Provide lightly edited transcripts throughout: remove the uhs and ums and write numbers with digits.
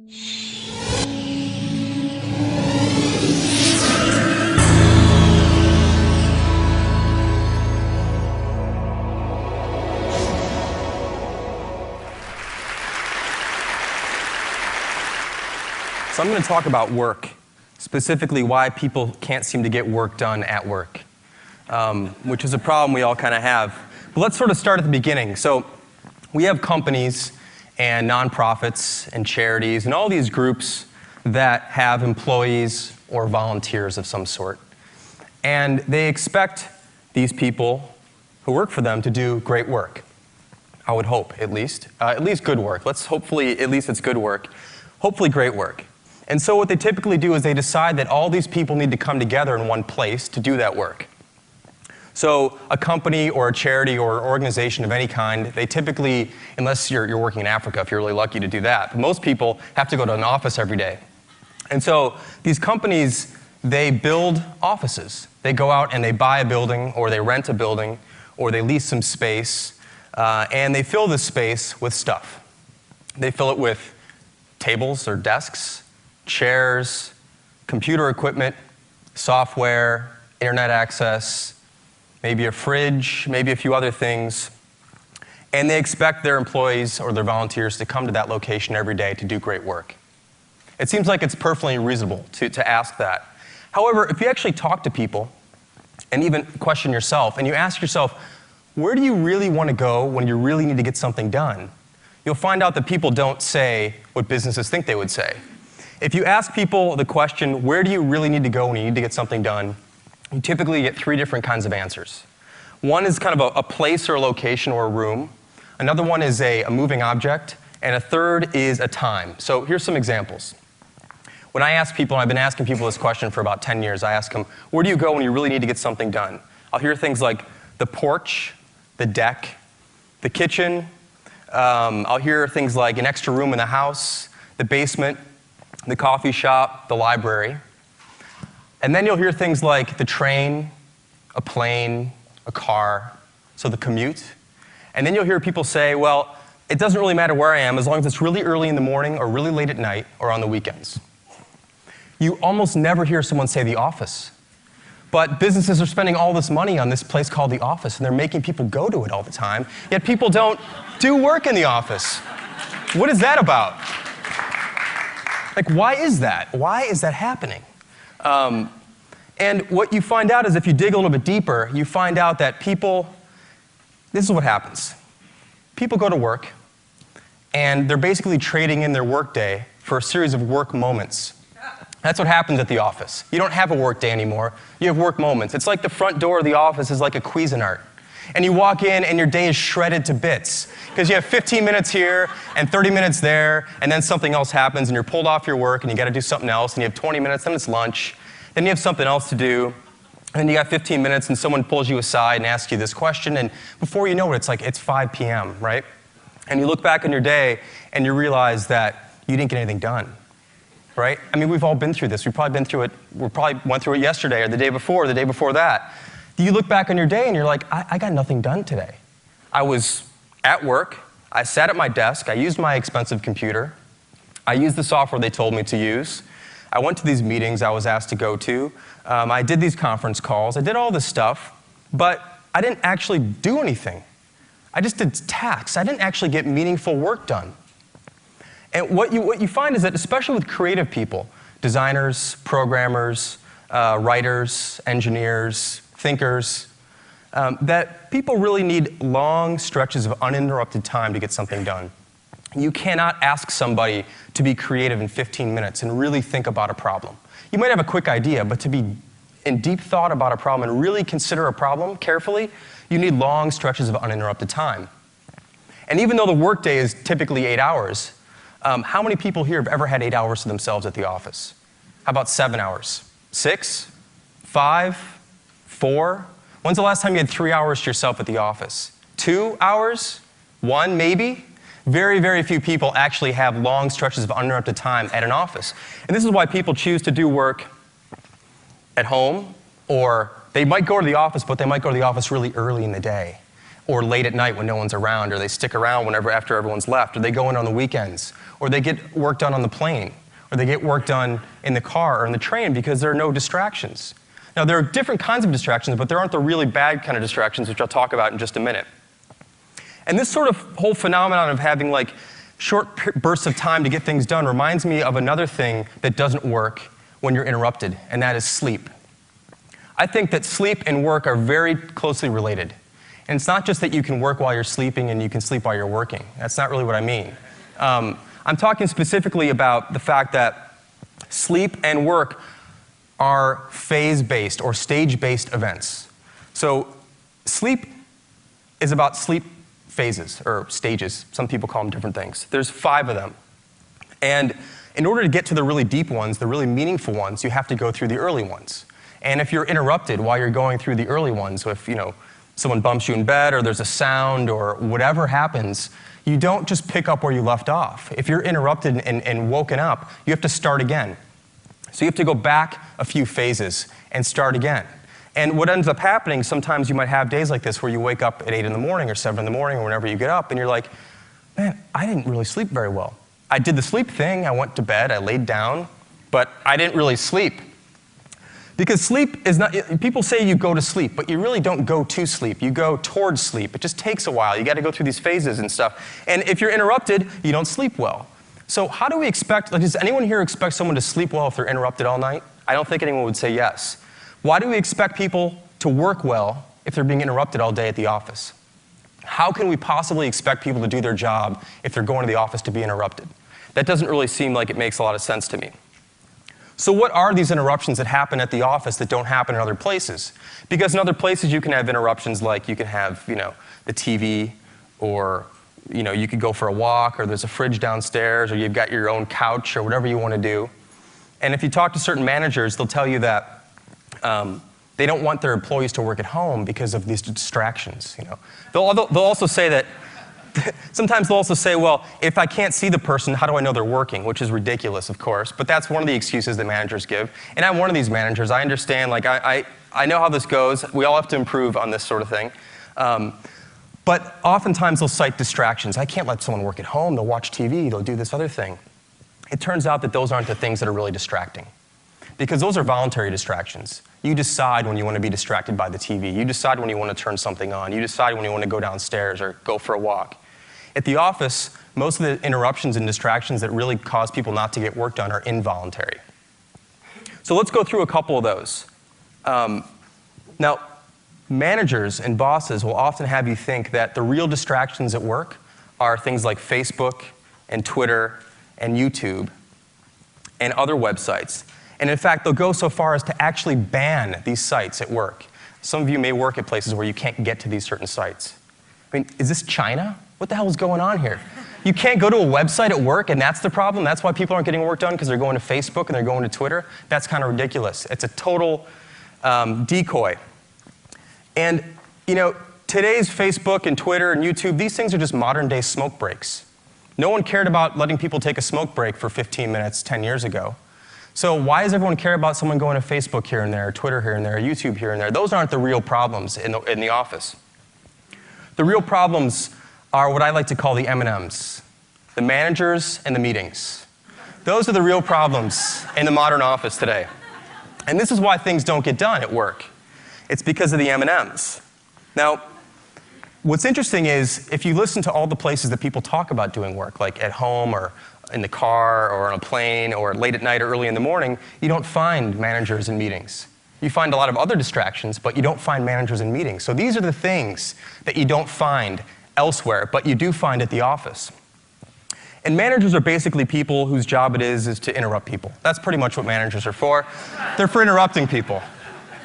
So I'm going to talk about work, specifically why people can't seem to get work done at work, which is a problem we all kind of have. But let's sort of start at the beginning. So we have companies and nonprofits and charities and all these groups that have employees or volunteers of some sort. And they expect these people who work for them to do great work. I would hope, at least good work. Let's hopefully, at least it's good work. Hopefully great work. And so what they typically do is they decide that all these people need to come together in one place to do that work. So a company or a charity or an organization of any kind, they typically, unless you're working in Africa, if you're really lucky to do that, but most people have to go to an office every day. And so these companies, they build offices. They go out and they buy a building, or they rent a building, or they lease some space, and they fill this space with stuff. They fill it with tables or desks, chairs, computer equipment, software, internet access, maybe a fridge, maybe a few other things. And they expect their employees or their volunteers to come to that location every day to do great work. It seems like it's perfectly reasonable to ask that. However, if you actually talk to people and even question yourself, and you ask yourself, where do you really want to go when you really need to get something done? You'll find out that people don't say what businesses think they would say. If you ask people the question, where do you really need to go when you need to get something done, you typically get three different kinds of answers. One is kind of a place or a location or a room. Another one is a moving object. And a third is a time. So here's some examples. When I ask people, and I've been asking people this question for about 10 years, I ask them, where do you go when you really need to get something done? I'll hear things like the porch, the deck, the kitchen. I'll hear things like an extra room in the house, the basement, the coffee shop, the library. And then you'll hear things like the train, a plane, a car, so the commute. And then you'll hear people say, well, it doesn't really matter where I am as long as it's really early in the morning or really late at night or on the weekends. You almost never hear someone say the office. But businesses are spending all this money on this place called the office, and they're making people go to it all the time, yet people don't do work in the office. What is that about? Like, why is that? Why is that happening? And what you find out is if you dig a little bit deeper, you find out that people, this is what happens. People go to work, and they're basically trading in their workday for a series of work moments. That's what happens at the office. You don't have a work day anymore. You have work moments. It's like the front door of the office is like a Cuisinart. And you walk in, and your day is shredded to bits. Because you have 15 minutes here, and 30 minutes there, and then something else happens, and you're pulled off your work, and you got to do something else, and you have 20 minutes, then it's lunch. Then you have something else to do, and then you got 15 minutes, and someone pulls you aside and asks you this question, and before you know it, it's 5 p.m., right? And you look back on your day, and you realize that you didn't get anything done, right? I mean, we've all been through this. We've probably been through it. We probably went through it yesterday, or the day before that. You look back on your day, and you're like, I got nothing done today. I was at work. I sat at my desk. I used my expensive computer. I used the software they told me to use. I went to these meetings I was asked to go to. I did these conference calls. I did all this stuff, but I didn't actually do anything. I just did tasks. I didn't actually get meaningful work done. And what you find is that, especially with creative people, designers, programmers, writers, engineers, thinkers, that people really need long stretches of uninterrupted time to get something done. You cannot ask somebody to be creative in 15 minutes and really think about a problem. You might have a quick idea, but to be in deep thought about a problem and really consider a problem carefully, you need long stretches of uninterrupted time. And even though the workday is typically 8 hours, how many people here have ever had 8 hours to themselves at the office? How about 7 hours? 6? 5? 4? When's the last time you had 3 hours to yourself at the office? 2 hours? 1 maybe? Very, very few people actually have long stretches of uninterrupted time at an office. And this is why people choose to do work at home, or they might go to the office, but they might go to the office really early in the day, or late at night when no one's around, or they stick around after everyone's left, or they go in on the weekends, or they get work done on the plane, or they get work done in the car or in the train because there are no distractions. Now, there are different kinds of distractions, but there aren't the really bad kind of distractions, which I'll talk about in just a minute. And this sort of whole phenomenon of having like short bursts of time to get things done reminds me of another thing that doesn't work when you're interrupted, and that is sleep. I think that sleep and work are very closely related. And it's not just that you can work while you're sleeping and you can sleep while you're working. That's not really what I mean. I'm talking specifically about the fact that sleep and work are phase-based or stage-based events. So sleep is about sleep phases or stages. Some people call them different things. There's 5 of them. And in order to get to the really deep ones, the really meaningful ones, you have to go through the early ones. And if you're interrupted while you're going through the early ones, so if someone bumps you in bed or there's a sound or whatever happens, you don't just pick up where you left off. If you're interrupted and woken up, you have to start again. So you have to go back a few phases and start again. And what ends up happening, sometimes you might have days like this where you wake up at 8 in the morning or 7 in the morning or whenever you get up and you're like, man, I didn't really sleep very well. I did the sleep thing, I went to bed, I laid down, but I didn't really sleep. Because sleep is not, people say you go to sleep, but you really don't go to sleep. You go towards sleep. It just takes a while. You got to go through these phases and stuff. And if you're interrupted, you don't sleep well. So how do we expect, does anyone here expect someone to sleep well if they're interrupted all night? I don't think anyone would say yes. Why do we expect people to work well if they're being interrupted all day at the office? How can we possibly expect people to do their job if they're going to the office to be interrupted? That doesn't really seem like it makes a lot of sense to me. So what are these interruptions that happen at the office that don't happen in other places? Because in other places you can have interruptions like you can have, the TV, or you could go for a walk, or there's a fridge downstairs, or you've got your own couch, or whatever you want to do. And if you talk to certain managers, they'll tell you that they don't want their employees to work at home because of these distractions. They'll also say that, sometimes they'll also say, well, if I can't see the person, how do I know they're working? Which is ridiculous, of course, but that's one of the excuses that managers give. And I'm one of these managers. I understand, I know how this goes. We all have to improve on this sort of thing. But oftentimes they'll cite distractions. I can't let someone work at home. They'll watch TV. They'll do this other thing. It turns out that those aren't the things that are really distracting, because those are voluntary distractions. You decide when you want to be distracted by the TV. You decide when you want to turn something on. You decide when you want to go downstairs or go for a walk. At the office, most of the interruptions and distractions that really cause people not to get work done are involuntary. So let's go through a couple of those. Now, managers and bosses will often have you think that the real distractions at work are things like Facebook and Twitter and YouTube and other websites. And in fact, they'll go so far as to actually ban these sites at work. Some of you may work at places where you can't get to these certain sites. I mean, is this China? What the hell is going on here? You can't go to a website at work, and that's the problem? That's why people aren't getting work done, because they're going to Facebook and they're going to Twitter? That's kind of ridiculous. It's a total decoy. And, today's Facebook and Twitter and YouTube, these things are just modern-day smoke breaks. No one cared about letting people take a smoke break for 15 minutes 10 years ago. So why does everyone care about someone going to Facebook here and there, Twitter here and there, YouTube here and there? Those aren't the real problems in the office. The real problems are what I like to call the M&Ms, the managers and the meetings. Those are the real problems in the modern office today. And this is why things don't get done at work. It's because of the M&Ms. Now, what's interesting is if you listen to all the places that people talk about doing work, like at home or in the car or on a plane or late at night or early in the morning, you don't find managers in meetings. You find a lot of other distractions, but you don't find managers in meetings. So these are the things that you don't find elsewhere, but you do find at the office. And managers are basically people whose job it is to interrupt people. That's pretty much what managers are for. They're for interrupting people.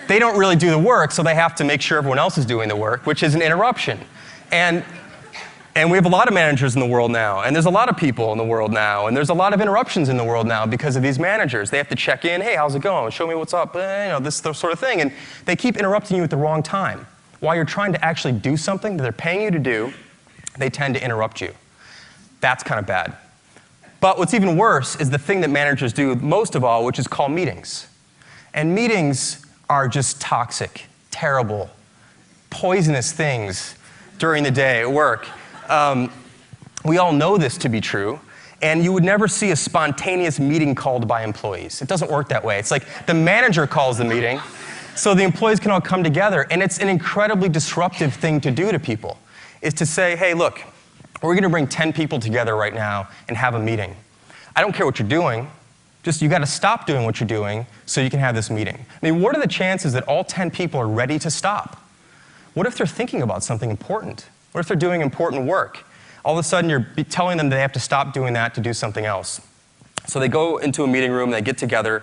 They don't really do the work, so they have to make sure everyone else is doing the work, which is an interruption. And we have a lot of managers in the world now, and there's a lot of people in the world now, and there's a lot of interruptions in the world now because of these managers. They have to check in, hey, how's it going? Show me what's up, this sort of thing. And they keep interrupting you at the wrong time. While you're trying to actually do something that they're paying you to do, they tend to interrupt you. That's kind of bad. But what's even worse is the thing that managers do most of all, which is call meetings. And meetings are just toxic, terrible, poisonous things during the day at work. We all know this to be true. And you would never see a spontaneous meeting called by employees. It doesn't work that way. It's like the manager calls the meeting, so the employees can all come together. And it's an incredibly disruptive thing to do to people, is to say, hey, look, we're going to bring 10 people together right now and have a meeting. I don't care what you're doing. Just you got to stop doing what you're doing so you can have this meeting. I mean, what are the chances that all 10 people are ready to stop? What if they're thinking about something important? What if they're doing important work? All of a sudden, you're telling them they have to stop doing that to do something else. So they go into a meeting room, they get together,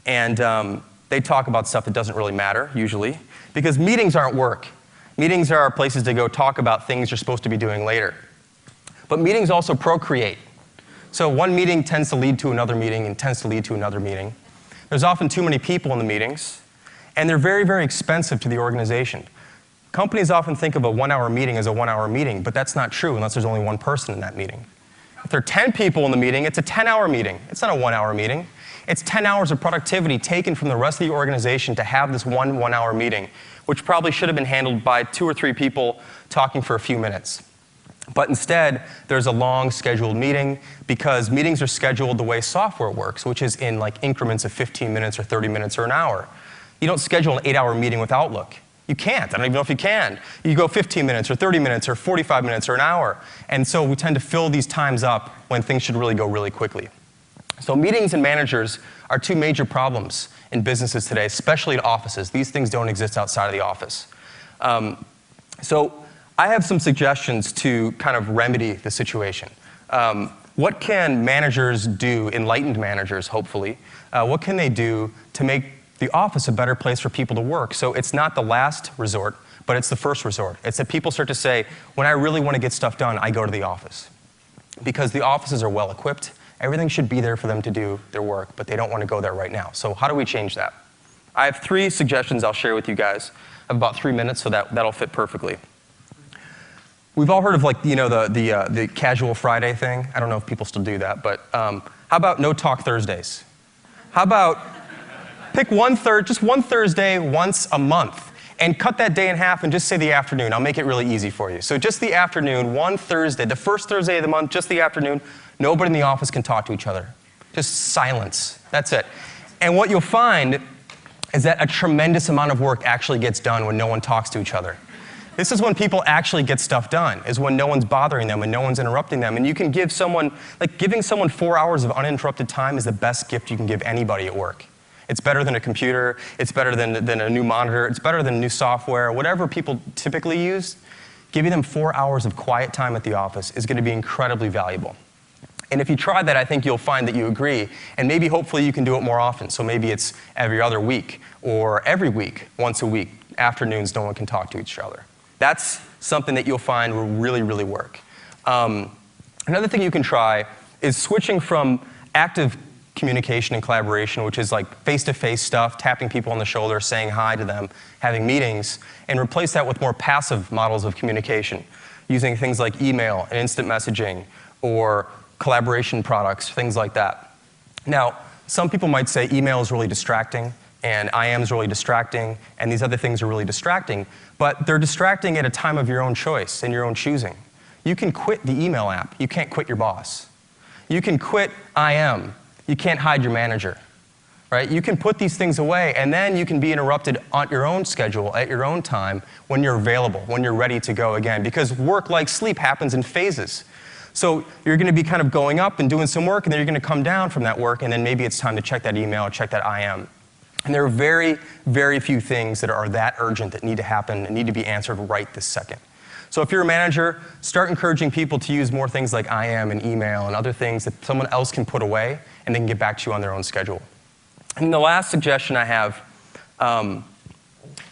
and they talk about stuff that doesn't really matter, usually, because meetings aren't work. Meetings are places to go talk about things you're supposed to be doing later. But meetings also procreate. So one meeting tends to lead to another meeting and tends to lead to another meeting. There's often too many people in the meetings, and they're very, very expensive to the organization. Companies often think of a 1-hour meeting as a 1-hour meeting, but that's not true unless there's only one person in that meeting. If there are 10 people in the meeting, it's a 10-hour meeting. It's not a 1-hour meeting. It's 10 hours of productivity taken from the rest of the organization to have this one-hour meeting, which probably should have been handled by 2 or 3 people talking for a few minutes. But instead, there's a long scheduled meeting because meetings are scheduled the way software works, which is in like increments of 15 minutes or 30 minutes or an hour. You don't schedule an 8-hour meeting with Outlook. You can't. I don't even know if you can. You go 15 minutes or 30 minutes or 45 minutes or an hour. And so we tend to fill these times up when things should really go really quickly. So meetings and managers are 2 major problems in businesses today, especially in offices. These things don't exist outside of the office. So I have some suggestions to kind of remedy the situation. What can managers do, enlightened managers, hopefully, what can they do to make the office a better place for people to work? So it's not the last resort, but it's the first resort. It's that people start to say, when I really want to get stuff done, I go to the office. Because the offices are well equipped. Everything should be there for them to do their work, but they don't want to go there right now. So how do we change that? I have 3 suggestions I'll share with you guys. I have about 3 minutes, so that'll fit perfectly. We've all heard of like, the casual Friday thing. I don't know if people still do that, but how about no talk Thursdays? How about pick just one Thursday once a month and cut that day in half and just say the afternoon. I'll make it really easy for you. So just the afternoon, one Thursday, the first Thursday of the month, just the afternoon, nobody in the office can talk to each other. Just silence. That's it. And what you'll find is that a tremendous amount of work actually gets done when no one talks to each other. This is when people actually get stuff done, is when no one's bothering them and no one's interrupting them. And you can give someone, giving someone 4 hours of uninterrupted time is the best gift you can give anybody at work. It's better than a computer, it's better than a new monitor, it's better than new software, whatever people typically use. Giving them 4 hours of quiet time at the office is going to be incredibly valuable. And if you try that, I think you'll find that you agree, and maybe hopefully you can do it more often. So maybe it's every other week, or every week, once a week, afternoons no one can talk to each other. That's something that you'll find will really, really work. Another thing you can try is switching from active communication and collaboration, which is like face-to-face stuff, tapping people on the shoulder, saying hi to them, having meetings, and replace that with more passive models of communication, using things like email and instant messaging or collaboration products, things like that. Now, some people might say email is really distracting, and IM is really distracting, and these other things are really distracting, but they're distracting at a time of your own choice and your own choosing. You can quit the email app. You can't quit your boss. You can quit IM. You can't hide your manager, right? You can put these things away, and then you can be interrupted on your own schedule, at your own time, when you're available, when you're ready to go again, because work, like sleep, happens in phases. So you're going to be kind of going up and doing some work, and then you're going to come down from that work, and then maybe it's time to check that email or check that IM. And there are very, very few things that are that urgent that need to happen and need to be answered right this second. So if you're a manager, start encouraging people to use more things like IM and email and other things that someone else can put away and they can get back to you on their own schedule. And the last suggestion I have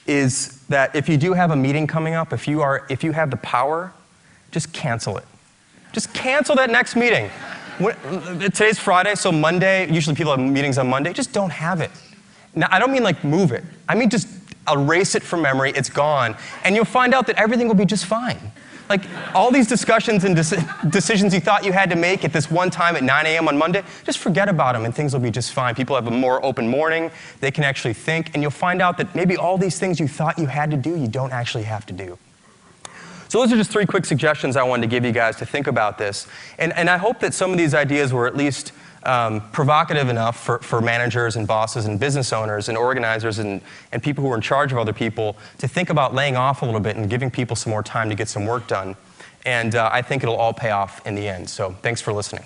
is that if you do have a meeting coming up, if you have the power, just cancel it. Just cancel that next meeting. Today's Friday, so Monday, usually people have meetings on Monday, just don't have it. Now, I don't mean like move it. I mean just erase it from memory, it's gone, and you'll find out that everything will be just fine. Like all these discussions and decisions you thought you had to make at this one time at 9 a.m. on Monday, just forget about them and things will be just fine. People have a more open morning, they can actually think, and you'll find out that maybe all these things you thought you had to do, you don't actually have to do. So those are just 3 quick suggestions I wanted to give you guys to think about this. And I hope that some of these ideas were at least provocative enough for managers and bosses and business owners and organizers and people who are in charge of other people to think about laying off a little bit and giving people some more time to get some work done. And I think it'll all pay off in the end. So thanks for listening.